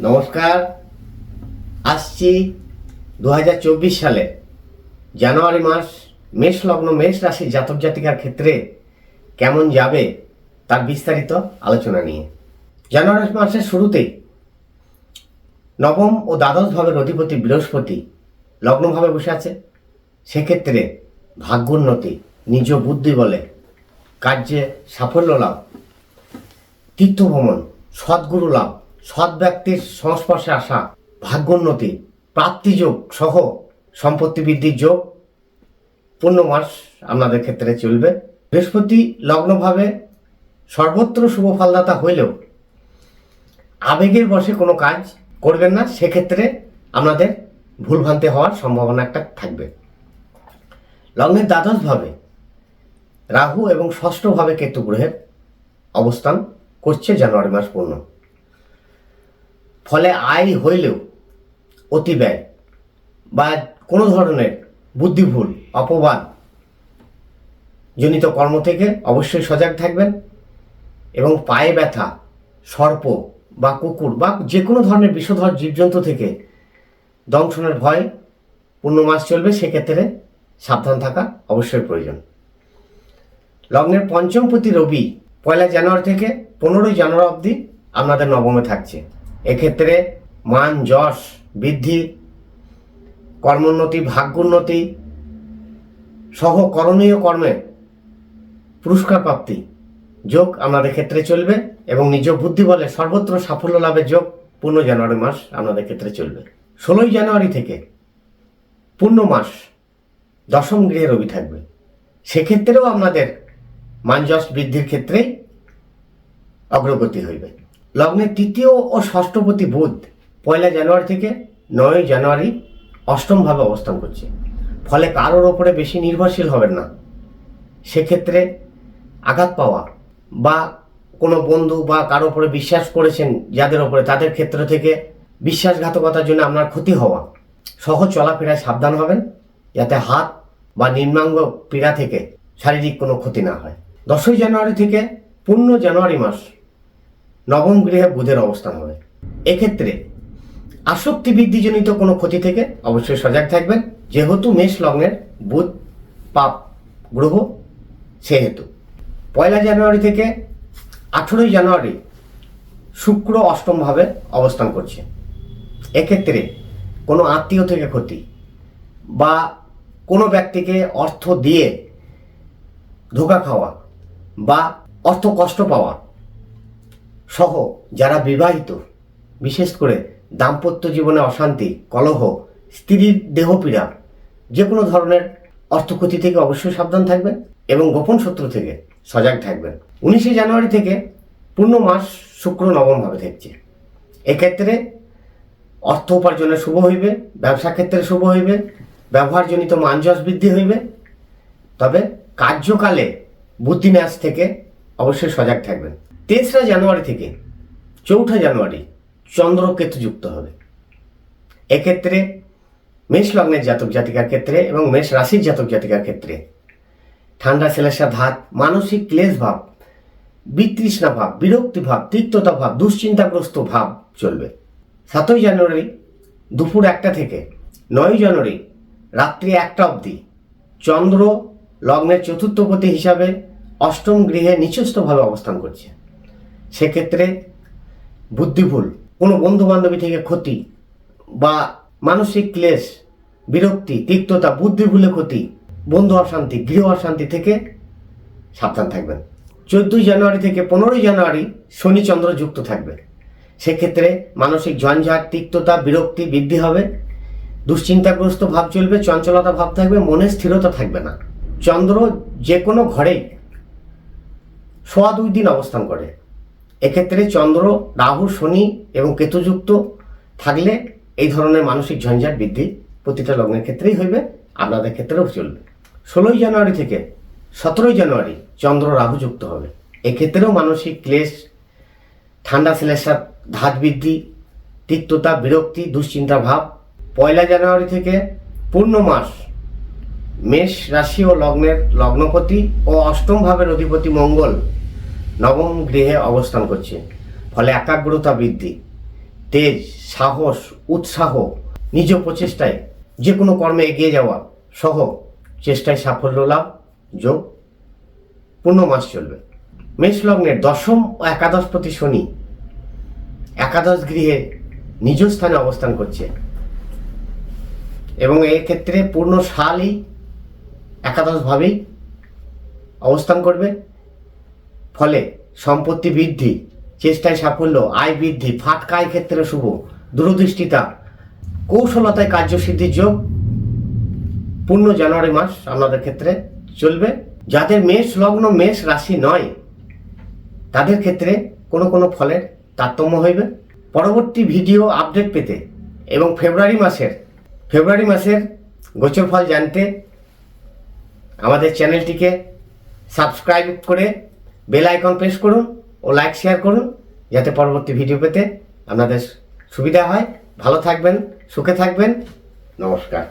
নমস্কার। আসছি 2024 সালে জানুয়ারি মাস মেষ লগ্ন মেষ রাশির জাতক জাতিকার ক্ষেত্রে কেমন যাবে তার বিস্তারিত আলোচনা নিয়ে। জানুয়ারি মাসের শুরুতেই নবম ও দ্বাদশ ভাবের অধিপতি বৃহস্পতি লগ্নভাবে বসে আছে। সেক্ষেত্রে ভাগ্যোন্নতি, নিজ বুদ্ধি বলে কার্যে সাফল্য লাভ, তীর্থভ্রমণ, সদ্গুরু লাভ, সৎ ব্যক্তির সংস্পর্শে আসা, ভাগ্যোন্নতি, প্রাপ্তিযোগ সহ সম্পত্তি বৃদ্ধির যোগ পূর্ণ মাস আপনাদের ক্ষেত্রে চলবে। বৃহস্পতি লগ্নভাবে সর্বত্র শুভ ফলদাতা হইলেও আবেগের বশে কোনো কাজ করবেন না, সেক্ষেত্রে আপনাদের ভুলভ্রান্তি হওয়ার সম্ভাবনা একটা থাকবে। লগ্নের দ্বাদশভাবে রাহু এবং ষষ্ঠভাবে কেতু গ্রহের অবস্থান করছে জানুয়ারি মাস পূর্ণ। ফলে আয় হইলেও অতি ব্যয় বা কোনো ধরনের বুদ্ধিভুল, অপবাদ জনিত কর্ম থেকে অবশ্যই সজাগ থাকবেন এবং পায়ে ব্যথা, সর্প বা কুকুর বা যে কোনো ধরনের বিষধর জীবজন্তু থেকে দংশনের ভয় পূর্ণ মাস চলবে, সেক্ষেত্রে সাবধান থাকা অবশ্যই প্রয়োজন। লগ্নের পঞ্চমপতি রবি 1 জানুয়ারি থেকে 15 জানুয়ারি অবধি আপনাদের নবমে থাকছে। এক্ষেত্রে মান যশ বৃদ্ধি, কর্মোন্নতি, ভাগ্যোন্নতি সহ করণীয় কর্মে পুরস্কার প্রাপ্তি যোগ আপনাদের ক্ষেত্রে চলবে এবং নিজ বুদ্ধি বলে সর্বত্র সাফল্য লাভের যোগ পূর্ণ জানুয়ারি মাস আপনাদের ক্ষেত্রে চলবে। 16 জানুয়ারি থেকে পূর্ণ মাস দশম গৃহে রবি থাকবে। সেক্ষেত্রেও আপনাদের মান যশ বৃদ্ধির ক্ষেত্রেই অগ্রগতি হইবে। লগ্নের তৃতীয় ও ষষ্ঠপতি বুধ 1 জানুয়ারি থেকে 9 জানুয়ারি অষ্টমভাবে অবস্থান করছে। ফলে কারোর ওপরে বেশি নির্ভরশীল হবেন না। সেক্ষেত্রে আঘাত পাওয়া বা কোনো বন্ধু বা কারোর ওপরে বিশ্বাস করেছেন যাদের ওপরে, তাদের ক্ষেত্র থেকে বিশ্বাসঘাতকতার জন্য আপনার ক্ষতি হওয়া সহ চলাফেরায় সাবধান হবেন, যাতে হাত বা নিম্নাঙ্গ পীড়া থেকে শারীরিক কোনো ক্ষতি না হয়। 10 জানুয়ারি থেকে পূর্ণ জানুয়ারি মাস নবম গৃহে বুধের অবস্থান হবে। এক্ষেত্রে আসক্তি বৃদ্ধিজনিত কোনো ক্ষতি থেকে অবশ্যই সজাগ থাকবেন, যেহেতু মেষ লগ্নের বুধ পাপ গ্রহ, সেহেতু 1 জানুয়ারি থেকে 18 জানুয়ারি শুক্র অষ্টমভাবে অবস্থান করছে। এক্ষেত্রে কোনো আত্মীয় থেকে ক্ষতি বা কোনো ব্যক্তিকে অর্থ দিয়ে ধোঁকা খাওয়া বা অর্থ কষ্ট পাওয়া সহ যারা বিবাহিত, বিশেষ করে দাম্পত্য জীবনে অশান্তি, কলহ, স্ত্রীর দেহপীড়া, যে কোনো ধরনের অর্থক্ষতি থেকে অবশ্যই সাবধান থাকবেন এবং গোপন শত্রু থেকে সজাগ থাকবেন। 19 জানুয়ারি থেকে পূর্ণ মাস শুক্র নবমভাবে থাকছে। এক্ষেত্রে অর্থ উপার্জনে শুভ হইবে, ব্যবসা ক্ষেত্রে শুভ হইবে, ব্যবহারজনিত মান যশ বৃদ্ধি হইবে। তবে কার্যকালে বুদ্ধিনাশ থেকে অবশ্যই সজাগ থাকবেন। 3 জানুয়ারি থেকে 4 জানুয়ারি চন্দ্র কেতু যুক্ত হবে। এক্ষেত্রে মেষ লগ্নের জাতক জাতিকার ক্ষেত্রে এবং মেষ রাশির জাতক জাতিকার ক্ষেত্রে ঠান্ডা সেলেসা ধাত, মানসিক ক্লেশ ভাব, বিতৃষ্ণা ভাব, বিরক্তি ভাব, তিক্ততা ভাব, দুশ্চিন্তাগ্রস্ত ভাব চলবে। 7 জানুয়ারি দুপুর 1টা থেকে 9 জানুয়ারি রাত্রি 1টা অবধি চন্দ্র লগ্নের চতুর্থপতি হিসাবে অষ্টম গৃহে নিচস্থভাবে অবস্থান করছে। সেক্ষেত্রে বুদ্ধিভুল, কোনো বন্ধু বান্ধবী থেকে ক্ষতি বা মানসিক ক্লেশ, বিরক্তি, তিক্ততা, বুদ্ধিভুলে ক্ষতি, বন্ধু অশান্তি, গৃহ অশান্তি থেকে সাবধান থাকবেন। 14 জানুয়ারি থেকে 15 জানুয়ারি শনি চন্দ্র যুক্ত থাকবে। সেক্ষেত্রে মানসিক ঝঞ্ঝাট, তিক্ততা, বিরক্তি বৃদ্ধি হবে, দুশ্চিন্তাগ্রস্ত ভাব চলবে, চঞ্চলতা ভাব থাকবে, মনে স্থিরতা থাকবে না। চন্দ্র যে কোনো ঘরেই 2.5 দিন অবস্থান করে। এক্ষেত্রে চন্দ্র, রাহু, শনি এবং কেতুযুক্ত থাকলে এই ধরনের মানসিক ঝঞ্ঝাট বৃদ্ধি প্রতিটা লগ্নের ক্ষেত্রেই হইবে, আপনাদের ক্ষেত্রেও চলবে। 16 জানুয়ারি থেকে 17 জানুয়ারি চন্দ্র রাহু যুক্ত হবে। এক্ষেত্রেও মানসিক ক্লেশ, ঠান্ডা সেলেসার ধাত বৃদ্ধি, তিক্ততা, বিরক্তি, দুশ্চিন্তা ভাব। 1 জানুয়ারি থেকে পূর্ণ মাস মেষ রাশি ও লগ্নের লগ্নপতি ও অষ্টম ভাবের অধিপতি মঙ্গল নবম গৃহে অবস্থান করছে। ফলে একাগ্রতা বৃদ্ধি, তেজ, সাহস, উৎসাহ, নিজ প্রচেষ্টায় যে কোনো কর্মে এগিয়ে যাওয়া সহ চেষ্টায় সাফল্য লাভ যোগ পূর্ণ মাস চলবে। মেষ লগ্নের দশম ও একাদশপতি শনি একাদশ গৃহে নিজ স্থানে অবস্থান করছে এবং এক্ষেত্রে পূর্ণ সালই একাদশভাবেই অবস্থান করবে। ফলে সম্পত্তি বৃদ্ধি, চেষ্টায় সাফল্য, আয় বৃদ্ধি, ফাটকা আয় ক্ষেত্রে শুভ, দূরদৃষ্টিতা, কৌশলতায় কার্যসিদ্ধির যোগ পূর্ণ জানুয়ারি মাস আপনাদের ক্ষেত্রে চলবে। যাদের মেষ লগ্ন মেষ রাশি নয় তাদের ক্ষেত্রে কোনো কোনো ফলের তারতম্য হইবে। পরবর্তী ভিডিও আপডেট পেতে এবং ফেব্রুয়ারি মাসের গোচর ফল জানতে আমাদের চ্যানেলটিকে সাবস্ক্রাইব করে বেল আইকন প্রেস করুন ও লাইক শেয়ার করুন, যাতে পরবর্তী ভিডিও পেতে আপনাদের সুবিধা হয়। ভালো থাকবেন, সুখে থাকবেন। নমস্কার।